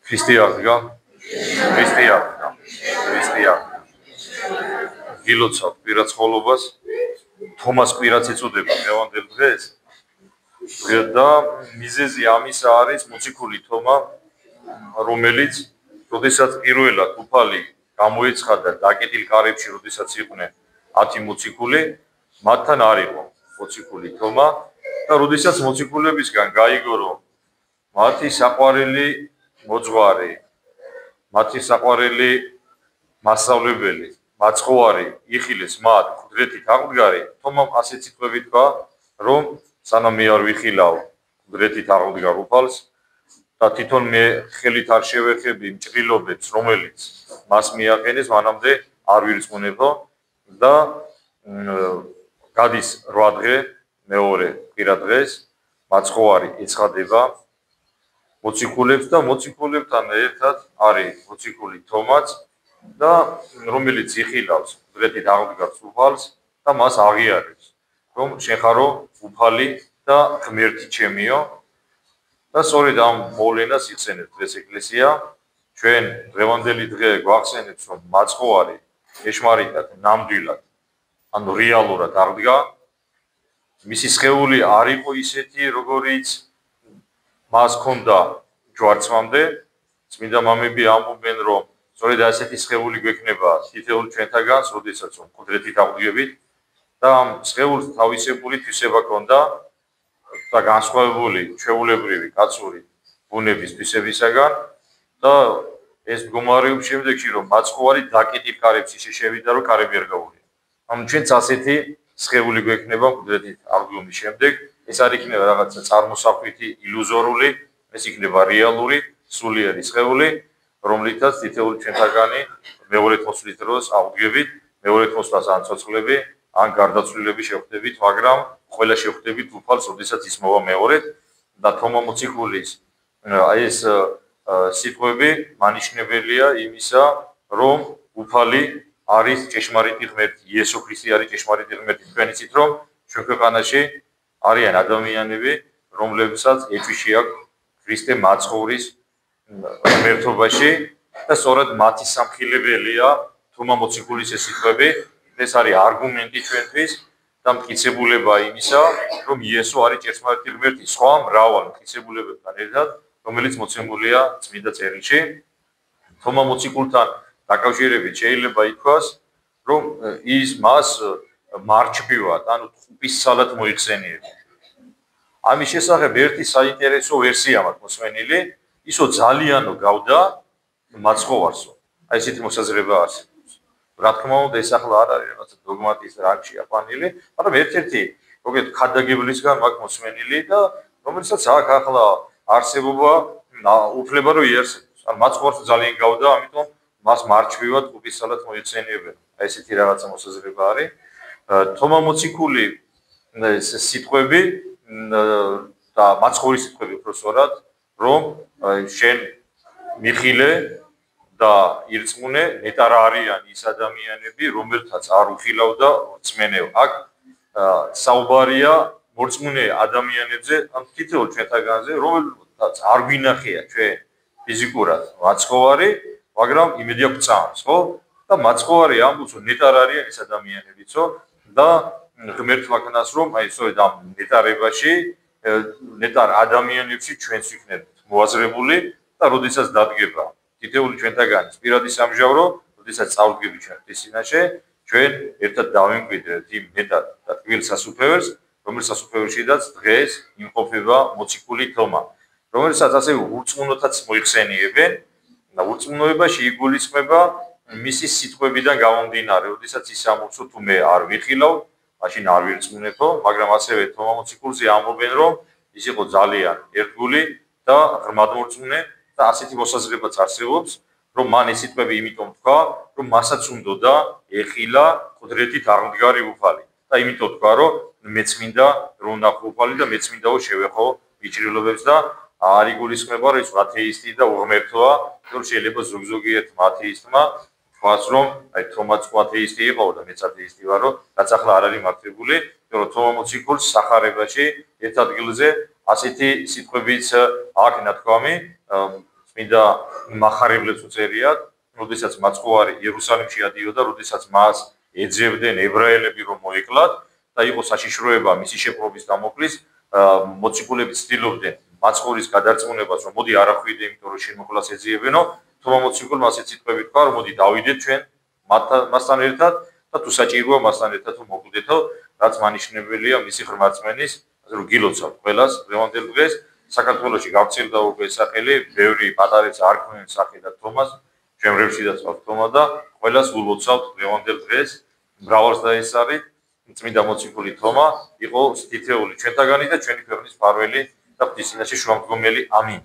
ქრისტიანია გილოცავ პირაცხოვლობას თომას კვირაც ეწოდება დღევანდელ დღეს და მიზეზი ამისა არის მოციქული თომა რომელიც როდესაც პირველად უფალი გამოეცხადა დაკეტილ კარებში როდესაც იყვნენ 10 მოციქული მათთან არ იყო მოციქული თომა და როდესაც მოციქულებისგან გაიგო რომ მათი საყვარელი მოძღვარი მათი საყვარელი მასწავლებელი მაცხოვარი იხილეს მათ მკვდრეთით აღმდგარი თომამ ასეთ სიტყვებით თქვა რომ სანამ მე არ ვიხილავ მკვდრეთით აღმდგარ უფალს და თვითონ მე ხელით არ შევეხები მჭრილობებს რომელიც მას მიაყენეს მანამდე არ ვირწმუნებო და გადის 8 დღე მეორე კვირა დღეს მაცხოვარი ეცხადება მოციქულებს და მოციქულებთან ერთად არის მოციქული თომაც და რომელიც იხილავს მკვდრეთით აღმდგარს უფალს და მას აღიარებს რომ შენ ხარო უფალი და ღმერთი ჩემიო და სწორედ ამ მოვლენას იხსენებს დღეს ეკლესია ჩვენ დღევანდელი დღე გვახსენებს რომ მაცხოვარი ეშმარიტად ნამდვილად ანუ რეალურად აღდგა მისი სხეული არ იყო ისეთი როგორიც მას ჰქონდა ჯვარცმამდე წმინდა მამები ამბობენ რომ სწორედ ასეთი სხეული გვექნება თითოეულ ჩვენთაგანს როდესაც მკვდრეთით აღდგებით და ამ სხეულს თავისებური თვისება ჰქონდა და განსხვავებული ჩვეულებრივი კაცური ბუნების თვისებისაგან და ეს მდგომარეობს შემდეგში რომ მაცხოვარი დაკეტილ კარებში შევიდა რომ კარები არ გაუღია ამ ჩვენც ასეთი სხეული გვექნება მკვდრეთით აღდგომის შემდეგ ეს არ იქნება რაღაცა წარმოსახვითი ილუზორული ეს იქნება რეალური სულიერი სხეული რომლითაც თითოეული ჩვენთაგანი მეორედ მოსვლის დროს აღდგებით მეორედ მოსვლას ან ცოცხლები ან გარდაცვლილები შევხვდებით მაგრამ ყველა შევხვდებით უფალს როდესაც ის მოვა მეორედ და თომა მოციქულის ეს სიტყვები მანიშნებელია იმისა რომ უფალი არის ჭეშმარიტი ღმერთი იესო ქრისტე არის ჭეშმარიტი ღმერთი თქვენიცით რომ ჩვენ ქვეყანაში არიან ადამიანები რომლებსაც ეჭვი აქვს ქრისტე მაცხოვრის ღმერთობაში და სწორედ მათი სამხილებელია თომა მოციქულის ეს სიტყვები ეს არის არგუმენტი ჩვენთვის და მტკიცებულება იმისა რომ იესო არის ჭეშმარიტი ღმერთი სხვა მრავალ მტკიცებულებებთან ერთად რომელიც მოცემულია წმინდა წერილში თომა მოციქულთან დაკავშირებით შეიძლება ითქვას რომ ის მას მარჩბივად ანუ ტყუპის სალად მოიხსენიება ამის შესახებ ერთი საინტერესო ვერსია მაქვს მოსმენილი ისო ძალიანო გავდა მაცხოვარსო აი ესეთი მოსაზრება არსებობს რა თქმა უნდა ეს ახლა არ არის რაღაცა დოგმატის რანგში აყვანილი მაგრამ ერთ-ერთი მოგეთ ხადაგებლისგან მაქვს მოსმენილი და რომელსაც აქ ახლა არსებობა უფლება რომ იარსებოს ან მაცხოვარსო ძალიან გავდა ამიტომ მას მარჩბივად ტყუპის სალად მოიხსენიებენ აი ესეთი რაღაცა მოსაზრება არის თომა მოციქული სიტყვები და მაცხოვრის სიტყვები უბრალოდ რომ შენ მიხილე და ირწმუნე ნეტარ არიან ის ადამიანები რომელთაც არ უხილავ და რწმენევ აქ საუბარია მორწმუნე ადამიანებზე ან თითოეულ ჩვენთაგანზე რომელთაც არ გვინახია ჩვენ ფიზიკურად მაცხოვარი მაგრამ იმედი აქვს წამს ხო და მაცხოვარი ამბობს რომ ნეტარ არიან ეს ადამიანებიცო და ღმერთს ვაქნას რომ აი სწორედ ამ ნეტარებაში ნეტარ ადამიანებში ჩვენს ვიქნებით მოაზრებული და როდესაც დადგება თითოეული ჩვენთაგანის პირადი სამჟავრო როდესაც წავდგებით ჩვენ ღვთისმშობლში ჩვენ ერთად დავიმკვიდრეთ იმ ნეტარ და ტკბილ სასუფეველს რომელიც სასუფეველშიდაც დღეს იმყოფება მოციქული თომა რომელსაც ასე ურწმუნოთაც მოიხსენიებენ და ურწმუნოებაში იგულისხმება მისი სიტყვებიდან გამომდინარე როდესაც ის ამბობს თუ მე არ ვიხილავ მაშინ არ ვირწმუნებო მაგრამ ასევე თომა მოციქულზე ამბობენ რომ ის იყო ძალიან ერთგული და ღრმადმორწმუნე და ასეთი მოსაზრებაც არსებობს რომ მან ეს სიტყვები იმიტომ თქვა რომ მასაც უნდოდა ეხილა მკვდრეთით აღმდგარი უფალი და იმიტომ თქვა რომ მეც მინდა რომ ნახო უფალი და მეც მინდა რომ შევეხო მიჭრილობებს და არ იგულისხმება რომ ის ათეისტი და უღმერთოა რომ შეიძლება ზოგ-ზოგიერთმა ათეისტმა თქვას რომ აი თომაც ათეისტი იყო და მეც ათეისტი ვარო რაც ახლა არ არის მართებული რომ თომა მოციქულს სახარებაში ერთ ადგილზე ასეთი სიტყვებიც აქვს ნათქვამი წმინდა მახარებლებს უწერიათ, როდესაც მაცხოვარი იერუსალიმში ადიოდა, როდესაც მას ეძებდნენ ებრაელები რომ მოეკლათ და იყო საშიშროება მისი შეპყრობის დამოკლის, მოციქულები ცდილობდნენ მაცხოვრის გადარწმუნებას, რომ მოდი არ ახვიდე, იმიტომ რომ შემოკლას ეძიებენო, თუმცა მოციქულმა ასე სიტყვები თქვა, რომ მოდი დავიდეთ ჩვენ მასთან ერთად და თუ საჭიროა მასთან ერთად რომ მოკვდეთო, რაც მანიშნებელია მისი ხრმარწმენის, ასე რომ გილოცავთ ყველას დღევანდელ დღეს საქართველოში გავწირდა უკვე სახელი, ბევრი პატარეც არ ქმნიან სახე და თომას, შემრებშიდაც ყავს თომა და ყველას ულოცავთ დღევანდელ დღეს, მრავალს დაესწარით, წმინდა მოციქული თომა იყო თითეული ჩვენთაგანი და ჩვენი ქვეყნის მფარველი და ღვთისმშობლის შუამდგომელი. ამინ.